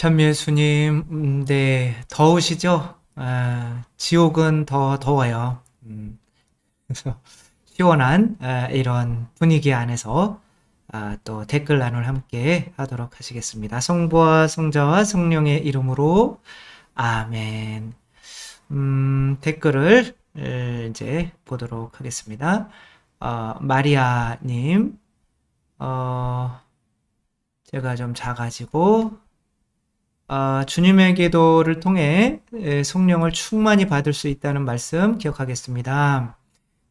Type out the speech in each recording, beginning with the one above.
천미애수님, 네, 더우시죠? 지옥은 더 더워요. 그래서 시원한 이런 분위기 안에서 또 댓글 나눌 함께 하도록 하시겠습니다. 성부와 성자와 성령의 이름으로 아멘. 댓글을 이제 보도록 하겠습니다. 마리아님, 제가 좀 작아지고 주님의 기도를 통해 성령을 충만히 받을 수 있다는 말씀 기억하겠습니다.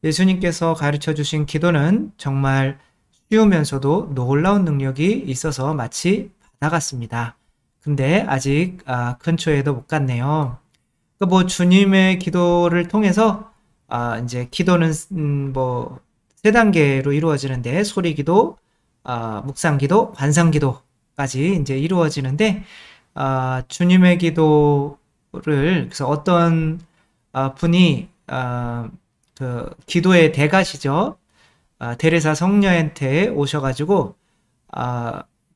예수님께서 가르쳐 주신 기도는 정말 쉬우면서도 놀라운 능력이 있어서 마치 바다 같습니다. 근데 아직 근처에도 못 갔네요. 뭐 주님의 기도를 통해서 이제 기도는 뭐 세 단계로 이루어지는데 소리기도, 묵상기도, 관상기도까지 이제 이루어지는데 주님의 기도를 그래서 어떤 분이 그 기도의 대가시죠. 데레사 성녀한테 오셔가지고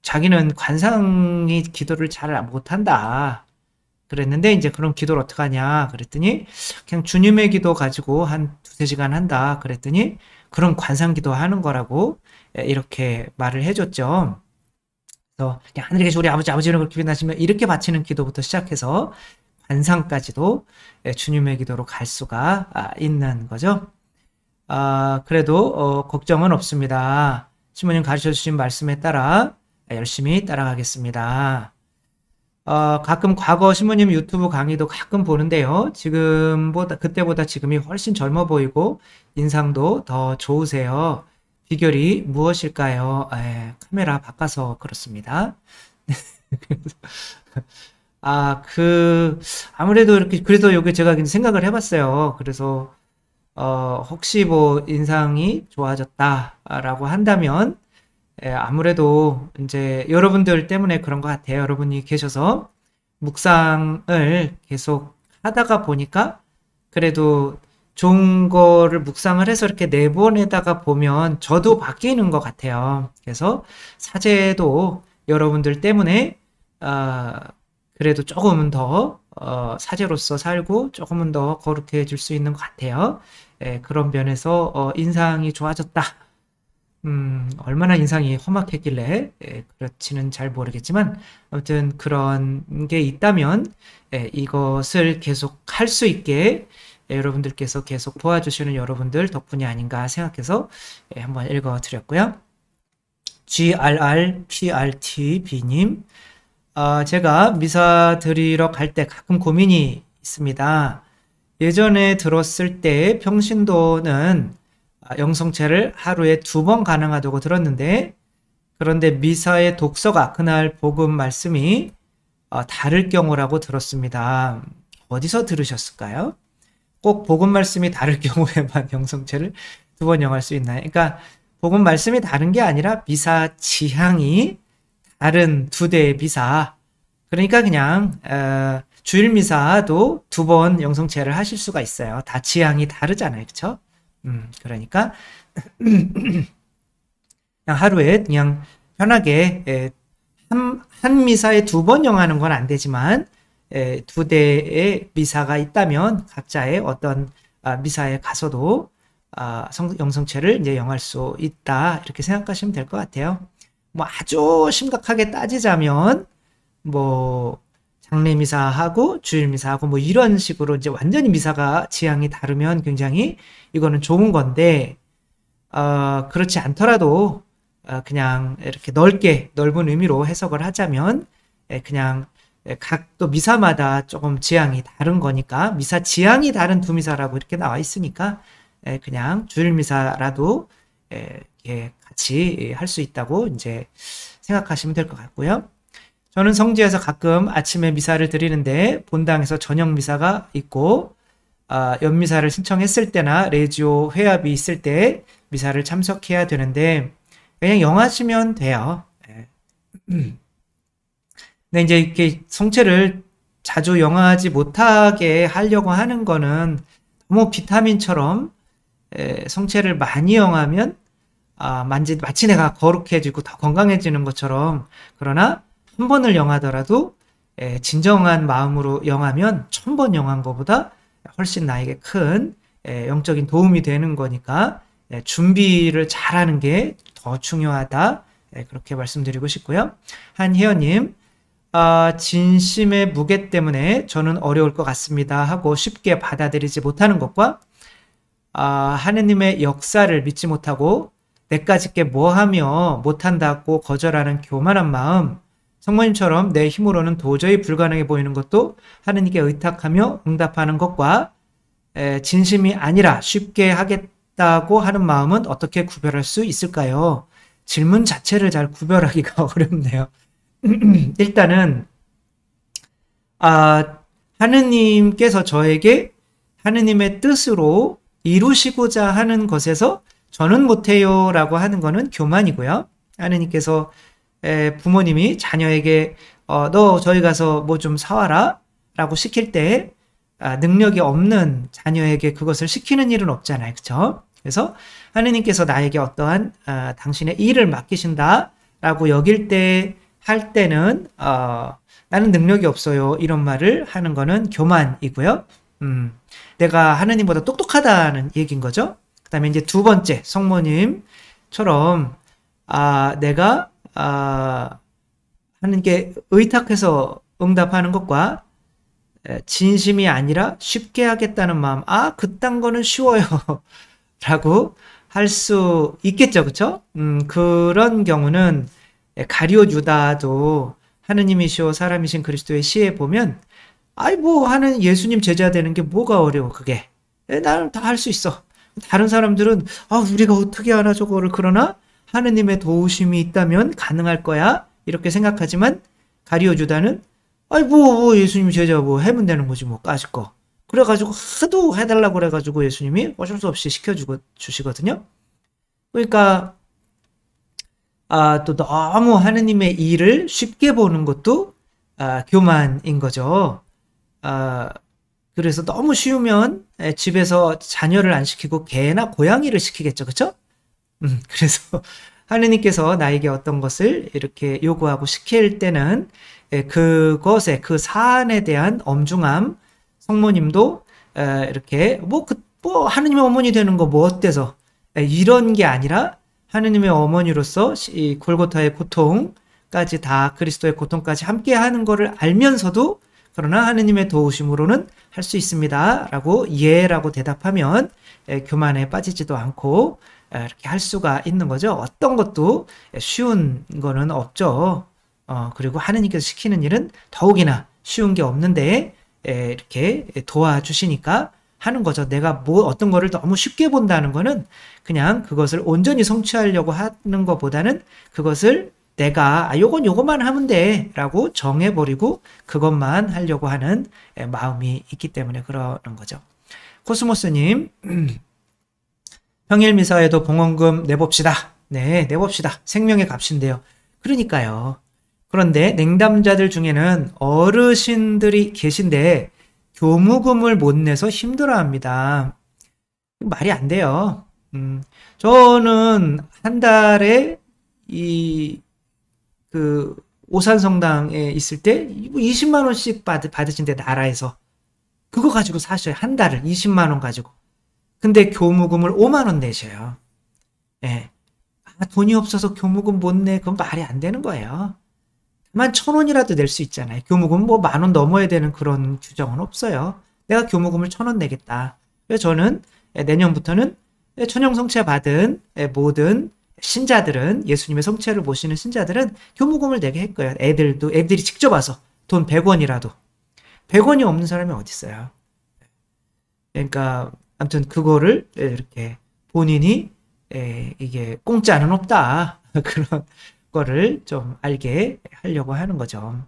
자기는 관상이 기도를 잘 못한다 그랬는데 이제 그럼 기도를 어떻게 하냐 그랬더니 그냥 주님의 기도 가지고 한 두세 시간 한다 그랬더니 그럼 관상 기도 하는 거라고 이렇게 말을 해줬죠. 그래서 그냥 하늘에 계신 우리 아버지 아버지를 그렇게 빛나시면 이렇게 바치는 기도부터 시작해서 관상까지도 주님의 기도로 갈 수가 있는 거죠. 그래도 걱정은 없습니다. 시모님 가르쳐 주신 말씀에 따라 열심히 따라가겠습니다. 가끔 과거 시모님 유튜브 강의도 가끔 보는데요. 그때보다 지금이 훨씬 젊어 보이고 인상도 더 좋으세요. 비결이 무엇일까요? 카메라 바꿔서 그렇습니다. 아무래도 이렇게, 그래서 여기 제가 생각을 해봤어요. 그래서, 혹시 뭐 인상이 좋아졌다라고 한다면, 아무래도 이제 여러분들 때문에 그런 것 같아요. 여러분이 계셔서 묵상을 계속 하다가 보니까 그래도 좋은 거를 묵상을 해서 이렇게 내보내다가 보면 저도 바뀌는 것 같아요. 그래서 사제도 여러분들 때문에 그래도 조금은 더 사제로서 살고 조금은 더 거룩해질 수 있는 것 같아요. 그런 면에서 인상이 좋아졌다. 얼마나 인상이 험악했길래 그렇지는 잘 모르겠지만 아무튼 그런 게 있다면 이것을 계속 할 수 있게 여러분들께서 계속 도와주시는 여러분들 덕분이 아닌가 생각해서 한번 읽어드렸고요. GRRPRTB님, 제가 미사 드리러 갈 때 가끔 고민이 있습니다. 예전에 들었을 때 평신도는 영성체를 하루에 2번 가능하다고 들었는데 그런데 미사의 독서가 그날 복음 말씀이 다를 경우라고 들었습니다. 어디서 들으셨을까요? 꼭 복음 말씀이 다를 경우에만 영성체를 2번 영할 수 있나요? 그러니까 복음 말씀이 다른 게 아니라 미사 지향이 다른 2대의 미사, 그러니까 그냥 주일 미사도 2번 영성체를 하실 수가 있어요. 다 지향이 다르잖아요. 그렇죠? 그러니까 그냥 하루에 그냥 편하게 한 미사에 2번 영하는 건 안 되지만 2대의 미사가 있다면 각자의 어떤 미사에 가서도 영성체를 이제 영할 수 있다 이렇게 생각하시면 될 것 같아요. 뭐 아주 심각하게 따지자면 뭐 장례미사하고 주일미사하고 뭐 이런 식으로 이제 완전히 미사가 지향이 다르면 굉장히 이거는 좋은 건데 그렇지 않더라도 그냥 이렇게 넓은 의미로 해석을 하자면 그냥 각 또 미사마다 조금 지향이 다른 거니까 미사 지향이 다른 2미사라고 이렇게 나와 있으니까 그냥 주일미사라도 같이 할 수 있다고 이제 생각하시면 될 것 같고요. 저는 성지에서 가끔 아침에 미사를 드리는데 본당에서 저녁 미사가 있고 연미사를 신청했을 때나 레지오 회합이 있을 때 미사를 참석해야 되는데 그냥 영하시면 돼요. 근데 이제 이렇게 성체를 자주 영하지 못하게 하려고 하는 거는 너무 비타민처럼 성체를 많이 영하면 마치 내가 거룩해지고 더 건강해지는 것처럼, 그러나 한 번을 영하더라도 진정한 마음으로 영하면 1000번 영한 것보다 훨씬 나에게 큰 영적인 도움이 되는 거니까 준비를 잘하는 게 더 중요하다. 그렇게 말씀드리고 싶고요. 한혜연님, 진심의 무게 때문에 저는 어려울 것 같습니다 하고 쉽게 받아들이지 못하는 것과 하느님의 역사를 믿지 못하고 내까짓 게 뭐하며 못한다고 거절하는 교만한 마음, 성모님처럼 내 힘으로는 도저히 불가능해 보이는 것도 하느님께 의탁하며 응답하는 것과 진심이 아니라 쉽게 하겠다고 하는 마음은 어떻게 구별할 수 있을까요? 질문 자체를 잘 구별하기가 어렵네요. 일단은 하느님께서 저에게 하느님의 뜻으로 이루시고자 하는 것에서 저는 못해요 라고 하는 거는 교만이고요. 하느님께서 부모님이 자녀에게 너 저희 가서 뭐 좀 사와라 라고 시킬 때 능력이 없는 자녀에게 그것을 시키는 일은 없잖아요. 그렇죠? 그래서 하느님께서 나에게 어떠한 당신의 일을 맡기신다 라고 여길 때 할 때는 나는 능력이 없어요 이런 말을 하는 거는 교만이고요. 내가 하느님보다 똑똑하다는 얘기인 거죠. 그 다음에 이제 두 번째 성모님처럼 내가 하느님께 의탁해서 응답하는 것과 진심이 아니라 쉽게 하겠다는 마음, 그딴 거는 쉬워요 라고 할 수 있겠죠. 그쵸? 그런 경우는 가룟 유다도 하느님이시오 사람이신 그리스도의 시에 보면 하는 예수님 제자 되는 게 뭐가 어려워 그게. 나는 다 할 수 있어. 다른 사람들은 우리가 어떻게 하나 저거를, 그러나 하느님의 도우심이 있다면 가능할 거야 이렇게 생각하지만 가룟 유다는 예수님 제자 하면 되는 거지 뭐 까짓 거. 그래가지고 하도 해달라고 그래가지고 예수님이 어쩔 수 없이 시켜주시거든요. 그러니까 또 너무 하느님의 일을 쉽게 보는 것도 교만인 거죠. 그래서 너무 쉬우면 집에서 자녀를 안 시키고 개나 고양이를 시키겠죠. 그쵸? 그래서 하느님께서 나에게 어떤 것을 이렇게 요구하고 시킬 때는 그것에, 그 사안에 대한 엄중함, 성모님도 이렇게 하느님의 어머니 되는 거 뭐 어때서 이런 게 아니라 하느님의 어머니로서 이 골고타의 고통까지 다, 그리스도의 고통까지 함께 하는 거를 알면서도 그러나 하느님의 도우심으로는 할 수 있습니다 라고 예라고 대답하면 교만에 빠지지도 않고 이렇게 할 수가 있는 거죠. 어떤 것도 쉬운 거는 없죠. 그리고 하느님께서 시키는 일은 더욱이나 쉬운 게 없는데 이렇게 도와주시니까 하는 거죠. 내가 어떤 거를 너무 쉽게 본다는 거는 그냥 그것을 온전히 성취하려고 하는 것보다는 그것을 내가 요것만 하면 돼 라고 정해버리고 그것만 하려고 하는 마음이 있기 때문에 그러는 거죠. 코스모스님, 평일 미사에도 봉헌금 내봅시다. 네, 내봅시다. 생명의 값인데요. 그러니까요. 그런데 냉담자들 중에는 어르신들이 계신데 교무금을 못 내서 힘들어합니다. 말이 안 돼요. 저는 한 달에 오산성당에 있을 때 20만 원씩 받으신대, 나라에서. 그거 가지고 사셔요. 한 달을 20만 원 가지고. 근데 교무금을 5만 원 내셔요. 예. 돈이 없어서 교무금 못 내. 그건 말이 안 되는 거예요. 만 1,000원이라도 낼 수 있잖아요. 교무금 10,000원 넘어야 되는 그런 규정은 없어요. 내가 교무금을 1,000원 내겠다. 그래서 저는 내년부터는 천형 성체 받은 모든 신자들은, 예수님의 성체를 모시는 신자들은 교무금을 내게 했고요. 애들이 직접 와서 돈 100원이라도. 100원이 없는 사람이 어디 있어요. 그러니까 아무튼 그거를 이렇게 본인이 이게 공짜는 없다. 그런 거를 좀 알게 하려고 하는 거죠.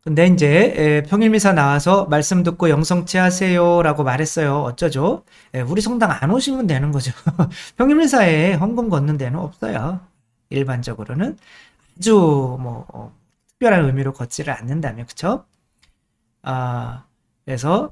근데 이제 평일미사 나와서 말씀 듣고 영성체 하세요 라고 말했어요. 어쩌죠? 우리 성당 안 오시면 되는 거죠. 평일미사에 헌금 걷는 데는 없어요. 일반적으로는 아주 특별한 의미로 걷지를 않는다면, 그쵸? 그래서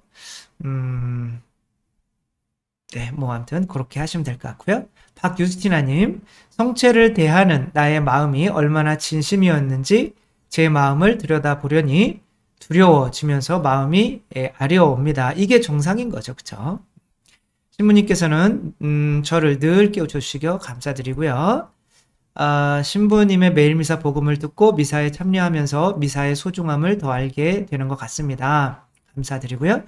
네, 아무튼 그렇게 하시면 될 것 같고요. 박유스티나님, 성체를 대하는 나의 마음이 얼마나 진심이었는지 제 마음을 들여다보려니 두려워지면서 마음이 아려옵니다. 이게 정상인 거죠. 그쵸? 신부님께서는 저를 늘 깨워주시겨 감사드리고요. 신부님의 매일 미사 복음을 듣고 미사에 참여하면서 미사의 소중함을 더 알게 되는 것 같습니다. 감사드리고요.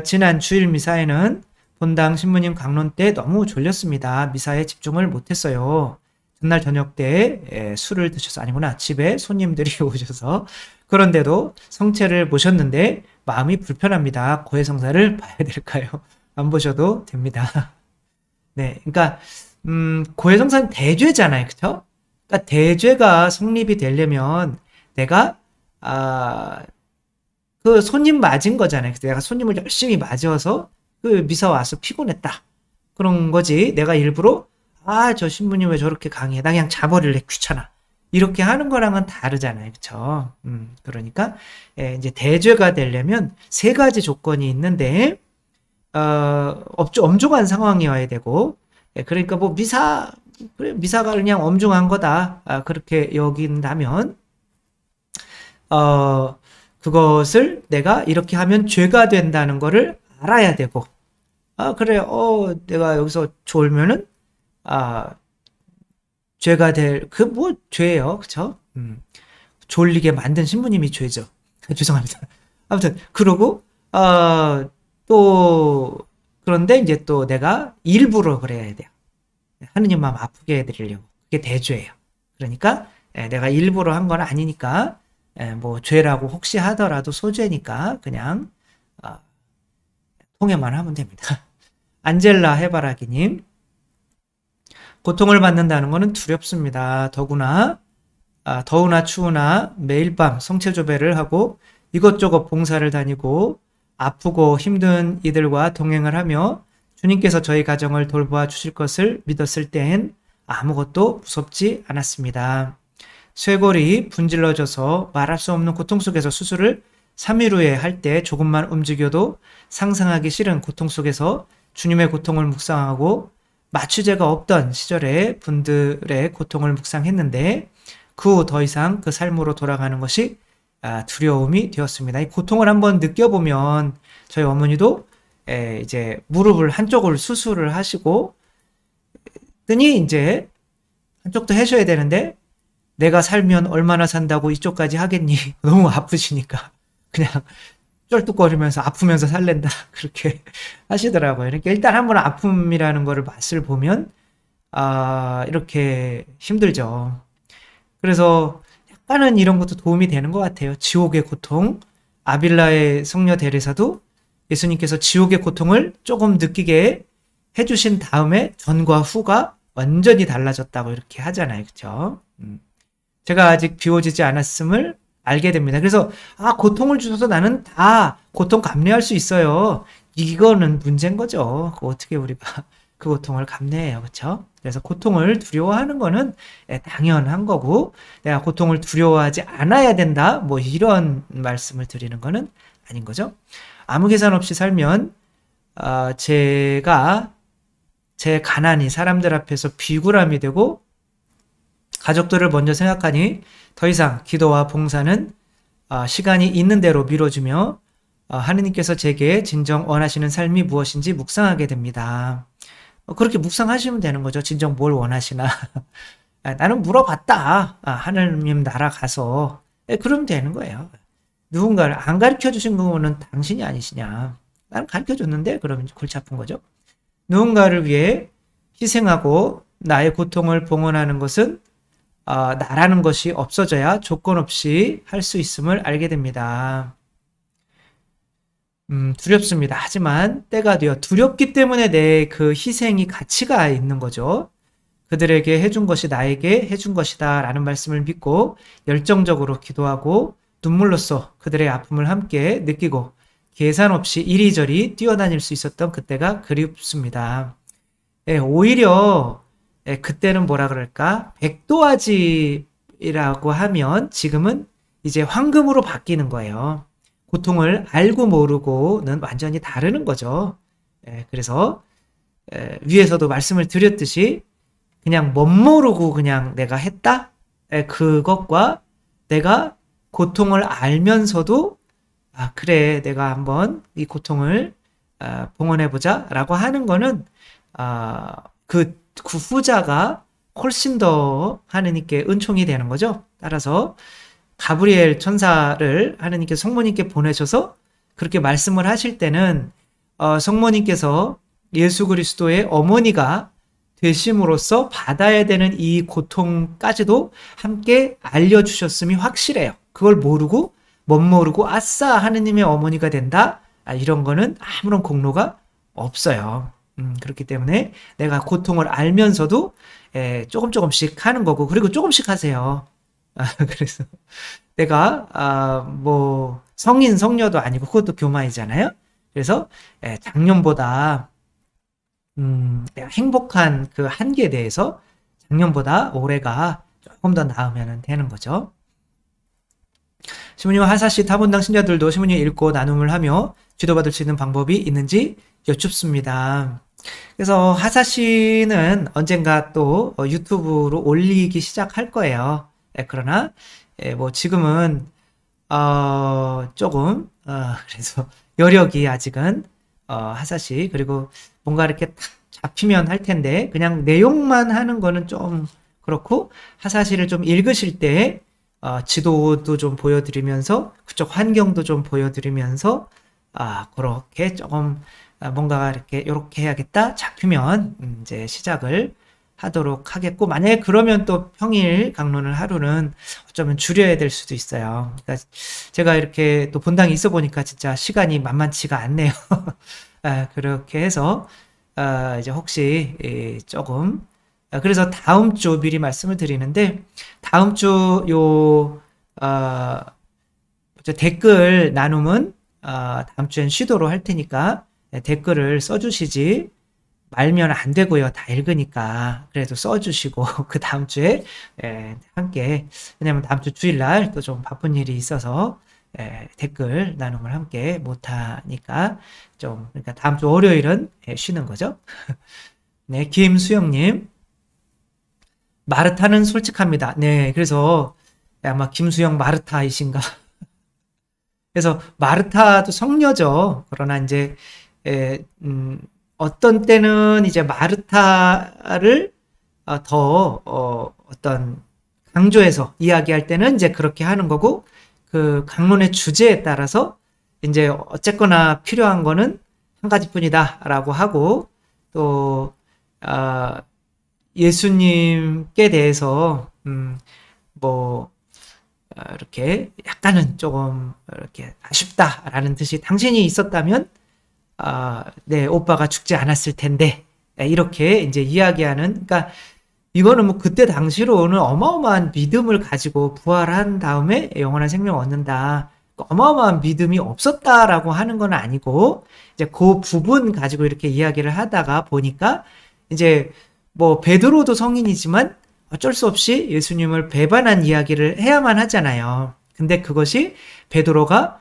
지난 주일 미사에는 본당 신부님 강론 때 너무 졸렸습니다. 미사에 집중을 못했어요. 전날 저녁 때 술을 드셔서 아니구나. 집에 손님들이 오셔서 그런데도 성체를 보셨는데 마음이 불편합니다. 고해성사를 봐야 될까요? 안 보셔도 됩니다. 네, 그러니까 고해성사는 대죄잖아요, 그렇죠? 그러니까 대죄가 성립이 되려면 내가 그 손님 맞은 거잖아요. 내가 손님을 열심히 맞아서 그 미사 와서 피곤했다. 그런 거지. 내가 일부러 저 신부님 왜 저렇게 강해? 나 그냥 자버릴래. 귀찮아. 이렇게 하는 거랑은 다르잖아요. 그쵸? 그러니까, 이제 대죄가 되려면 세 가지 조건이 있는데, 엄중한 상황이어야 되고, 그러니까 뭐 그래, 미사가 그냥 엄중한 거다. 그렇게 여긴다면, 그것을 내가 이렇게 하면 죄가 된다는 거를 알아야 되고, 그래, 내가 여기서 졸면은, 죄가 죄예요. 그쵸? 졸리게 만든 신부님이 죄죠. 죄송합니다. 아무튼, 그러고, 그런데 이제 또 내가 일부러 그래야 돼요. 하느님 마음 아프게 해드리려고. 그게 대죄예요. 그러니까, 내가 일부러 한 건 아니니까, 뭐, 죄라고 혹시 하더라도 소죄니까, 그냥, 통해만 하면 됩니다. 안젤라 해바라기님, 고통을 받는다는 것은 두렵습니다. 더구나 추우나 매일 밤 성체조배를 하고 이것저것 봉사를 다니고 아프고 힘든 이들과 동행을 하며 주님께서 저희 가정을 돌보아 주실 것을 믿었을 땐 아무것도 무섭지 않았습니다. 쇄골이 분질러져서 말할 수 없는 고통 속에서 수술을 3일 후에 할 때 조금만 움직여도 상상하기 싫은 고통 속에서 주님의 고통을 묵상하고 마취제가 없던 시절에 분들의 고통을 묵상했는데 그 후 더 이상 그 삶으로 돌아가는 것이 두려움이 되었습니다. 이 고통을 한번 느껴보면 저희 어머니도 이제 무릎을 한쪽을 수술을 하시고 더니 이제 한쪽도 해줘야 되는데 내가 살면 얼마나 산다고 이쪽까지 하겠니? 너무 아프시니까 그냥 쩔뚝거리면서 아프면서 살랜다 그렇게 하시더라고요. 그러니까 일단 한번 아픔이라는 거를 맛을 보면 이렇게 힘들죠. 그래서 약간은 이런 것도 도움이 되는 것 같아요. 지옥의 고통, 아빌라의 성녀 데레사도 예수님께서 지옥의 고통을 조금 느끼게 해주신 다음에 전과 후가 완전히 달라졌다고 이렇게 하잖아요. 그렇죠? 제가 아직 비워지지 않았음을 알게 됩니다. 그래서 고통을 주셔서 나는 다 고통 감내할 수 있어요. 이거는 문제인 거죠. 어떻게 우리가 그 고통을 감내해요. 그렇죠? 그래서 고통을 두려워하는 거는 당연한 거고 내가 고통을 두려워하지 않아야 된다. 뭐 이런 말씀을 드리는 거는 아닌 거죠. 아무 계산 없이 살면 제가 제 가난이 사람들 앞에서 비굴함이 되고 가족들을 먼저 생각하니 더 이상 기도와 봉사는 시간이 있는 대로 미뤄지며 하느님께서 제게 진정 원하시는 삶이 무엇인지 묵상하게 됩니다. 그렇게 묵상하시면 되는 거죠. 진정 뭘 원하시나. 나는 물어봤다. 하느님 나라 가서. 그러면 되는 거예요. 누군가를 안 가르쳐 주신 거는 당신이 아니시냐. 나는 가르쳐 줬는데 그러면 골치 아픈 거죠. 누군가를 위해 희생하고 나의 고통을 봉헌하는 것은 나라는 것이 없어져야 조건 없이 할 수 있음을 알게 됩니다. 두렵습니다. 하지만 때가 되어 두렵기 때문에 내 그 희생이 가치가 있는 거죠. 그들에게 해준 것이 나에게 해준 것이다 라는 말씀을 믿고 열정적으로 기도하고 눈물로써 그들의 아픔을 함께 느끼고 계산 없이 이리저리 뛰어다닐 수 있었던 그때가 그립습니다. 오히려 그때는 뭐라 그럴까? 백도화지라고 하면 지금은 이제 황금으로 바뀌는 거예요. 고통을 알고 모르고는 완전히 다르는 거죠. 그래서 위에서도 말씀을 드렸듯이 그냥 멋모르고 그냥 내가 했다? 그것과 내가 고통을 알면서도 그래, 내가 한번 이 고통을 봉헌해보자 라고 하는 거는 그 후자가 훨씬 더 하느님께 은총이 되는 거죠. 따라서 가브리엘 천사를 하느님께 성모님께 보내셔서 그렇게 말씀을 하실 때는 성모님께서 예수 그리스도의 어머니가 되심으로써 받아야 되는 이 고통까지도 함께 알려주셨음이 확실해요. 그걸 모르고 못 모르고 아싸 하느님의 어머니가 된다, 이런 거는 아무런 공로가 없어요. 그렇기 때문에 내가 고통을 알면서도 조금씩 하는 거고, 그리고 조금씩 하세요. 그래서 내가 뭐 성인 성녀도 아니고 그것도 교만이잖아요. 그래서 작년보다 내가 행복한 그 한계에 대해서 작년보다 올해가 조금 더 나으면 되는 거죠. 시부님 하사시 타본당 신자들도 시부님 읽고 나눔을 하며 지도받을 수 있는 방법이 있는지 여쭙습니다. 그래서 하사시는 언젠가 또 유튜브로 올리기 시작할 거예요. 그러나 뭐 지금은 조금 그래서 여력이 아직은 하사시, 그리고 뭔가 이렇게 탁 잡히면 할 텐데 그냥 내용만 하는 거는 좀 그렇고, 하사시를 좀 읽으실 때 지도도 좀 보여드리면서 그쪽 환경도 좀 보여드리면서 그렇게 조금 뭔가 이렇게 해야겠다 잡히면 이제 시작을 하도록 하겠고, 만약에 그러면 또 평일 강론을 하루는 어쩌면 줄여야 될 수도 있어요. 그러니까 제가 이렇게 또 본당이 있어 보니까 진짜 시간이 만만치가 않네요. 그렇게 해서 이제 혹시 조금, 그래서 다음 주 미리 말씀을 드리는데, 다음 주 댓글 나눔은 다음 주엔 쉬도록 할 테니까 댓글을 써주시지 말면 안 되고요. 다 읽으니까 그래도 써주시고 그 다음 주에 함께, 왜냐면 다음 주 주일날 또 좀 바쁜 일이 있어서 댓글 나눔을 함께 못하니까 좀, 그러니까 다음 주 월요일은 쉬는 거죠. 네, 김수영님, 마르타는 솔직합니다. 네, 그래서 아마 김수영 마르타이신가. 그래서 마르타도 성녀죠. 그러나 이제 어떤 때는 이제 마르타를 더 어떤 강조해서 이야기할 때는 이제 그렇게 하는 거고, 그 강론의 주제에 따라서 이제 어쨌거나 필요한 거는 한 가지뿐이다라고 하고, 또 예수님께 대해서 뭐 이렇게 약간은 조금 이렇게 아쉽다라는 뜻이 당신이 있었다면 네, 오빠가 죽지 않았을 텐데, 이렇게 이제 이야기하는, 그러니까 이거는 뭐 그때 당시로는 어마어마한 믿음을 가지고 부활한 다음에 영원한 생명을 얻는다, 어마어마한 믿음이 없었다라고 하는 건 아니고, 이제 그 부분 가지고 이렇게 이야기를 하다가 보니까 이제 뭐 베드로도 성인이지만 어쩔 수 없이 예수님을 배반한 이야기를 해야만 하잖아요. 근데 그것이 베드로가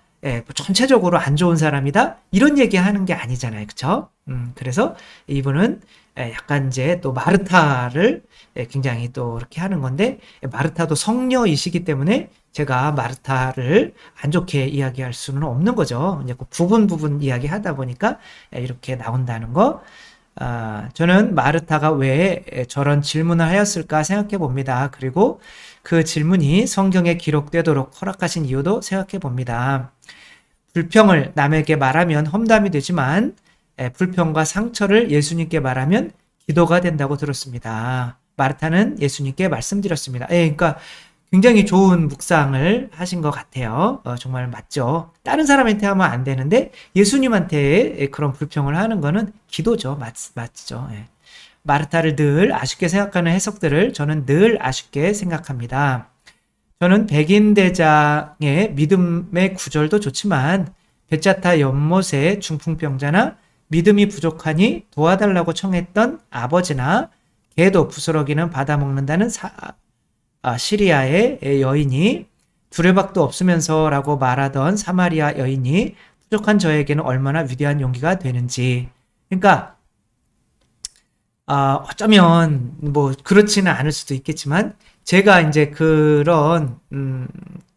전체적으로 안 좋은 사람이다, 이런 얘기 하는 게 아니잖아요. 그쵸? 그래서 이분은 약간 이제 또 마르타를 굉장히 또 이렇게 하는 건데, 마르타도 성녀이시기 때문에 제가 마르타를 안 좋게 이야기할 수는 없는 거죠. 이제 그 부분 이야기 하다 보니까 이렇게 나온다는 거. 저는 마르타가 왜 저런 질문을 하였을까 생각해 봅니다. 그리고 그 질문이 성경에 기록되도록 허락하신 이유도 생각해 봅니다. 불평을 남에게 말하면 험담이 되지만 불평과 상처를 예수님께 말하면 기도가 된다고 들었습니다. 마르타는 예수님께 말씀드렸습니다. 그러니까 굉장히 좋은 묵상을 하신 것 같아요. 정말 맞죠. 다른 사람한테 하면 안 되는데 예수님한테 그런 불평을 하는 거는 기도죠. 맞죠. 마르타를 늘 아쉽게 생각하는 해석들을 저는 늘 아쉽게 생각합니다. 저는 백인대장의 믿음의 구절도 좋지만 베짜타 연못의 중풍병자나 믿음이 부족하니 도와달라고 청했던 아버지나 개도 부스러기는 받아먹는다는 시리아의 여인이, 두레박도 없으면서 라고 말하던 사마리아 여인이 부족한 저에게는 얼마나 위대한 용기가 되는지. 그러니까 어쩌면 뭐 그렇지는 않을 수도 있겠지만 제가 이제 그런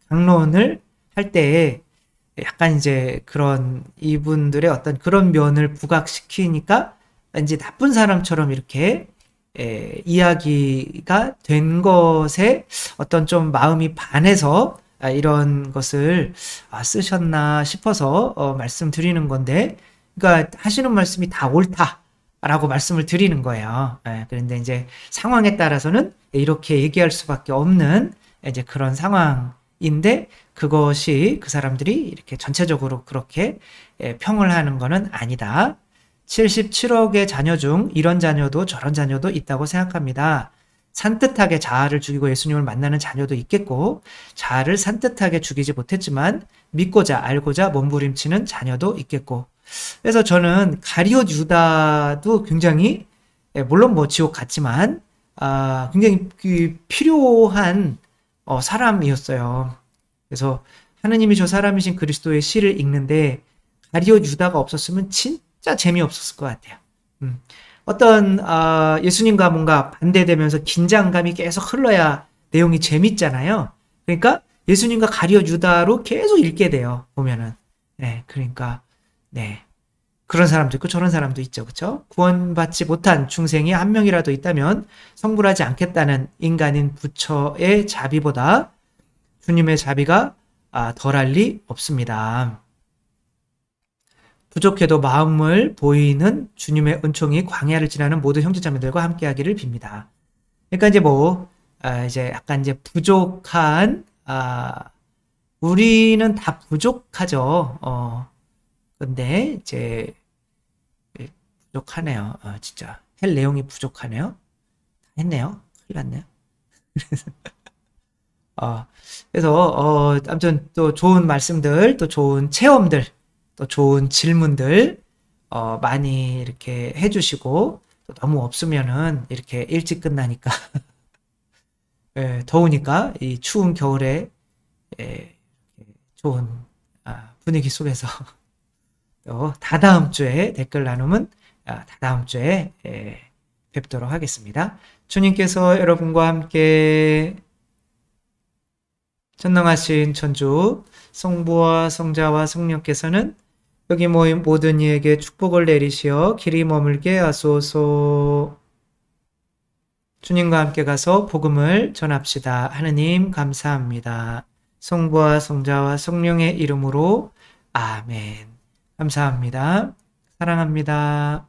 강론을 할 때에 약간 이제 그런 이분들의 어떤 그런 면을 부각시키니까 왠지 나쁜 사람처럼 이렇게 이야기가 된 것에 어떤 좀 마음이 반해서 이런 것을 쓰셨나 싶어서 말씀드리는 건데, 그러니까 하시는 말씀이 다 옳다라고 말씀을 드리는 거예요. 그런데 이제 상황에 따라서는 이렇게 얘기할 수밖에 없는 이제 그런 상황인데, 그것이 그 사람들이 이렇게 전체적으로 그렇게 평을 하는 거는 아니다. 77억의 자녀 중 이런 자녀도 저런 자녀도 있다고 생각합니다. 산뜻하게 자아를 죽이고 예수님을 만나는 자녀도 있겠고, 자아를 산뜻하게 죽이지 못했지만 믿고자 알고자 몸부림치는 자녀도 있겠고, 그래서 저는 가룟 유다도 굉장히, 물론 뭐 지옥 갔지만 굉장히 필요한 사람이었어요. 그래서 하느님이 저 사람이신 그리스도의 시를 읽는데 가룟 유다가 없었으면 진짜 재미없었을 것 같아요. 어떤 예수님과 뭔가 반대되면서 긴장감이 계속 흘러야 내용이 재밌잖아요. 그러니까 예수님과 가룟 유다로 계속 읽게 돼요. 보면은. 네, 그러니까 네. 그런 사람도 있고 저런 사람도 있죠. 그렇죠? 구원받지 못한 중생이 한 명이라도 있다면 성불하지 않겠다는 인간인 부처의 자비보다 주님의 자비가 덜할 리 없습니다. 부족해도 마음을 보이는 주님의 은총이 광야를 지나는 모든 형제자매들과 함께하기를 빕니다. 그러니까 이제 이제 약간 이제 부족한, 우리는 다 부족하죠. 근데 이제 부족하네요. 진짜 할 내용이 부족하네요. 했네요. 큰일 났네요. 그래서 아무튼 또 좋은 말씀들, 또 좋은 체험들, 또 좋은 질문들 많이 이렇게 해주시고, 또 너무 없으면은 이렇게 일찍 끝나니까 예, 더우니까 이 추운 겨울에 좋은 분위기 속에서 또 다다음 주에 댓글 나눔은 다다음 주에 뵙도록 하겠습니다. 주님께서 여러분과 함께 전능하신 천주 성부와 성자와 성령께서는 여기 모인 모든 이에게 축복을 내리시어 길이 머물게 하소서. 주님과 함께 가서 복음을 전합시다. 하느님 감사합니다. 성부와 성자와 성령의 이름으로 아멘. 감사합니다. 사랑합니다.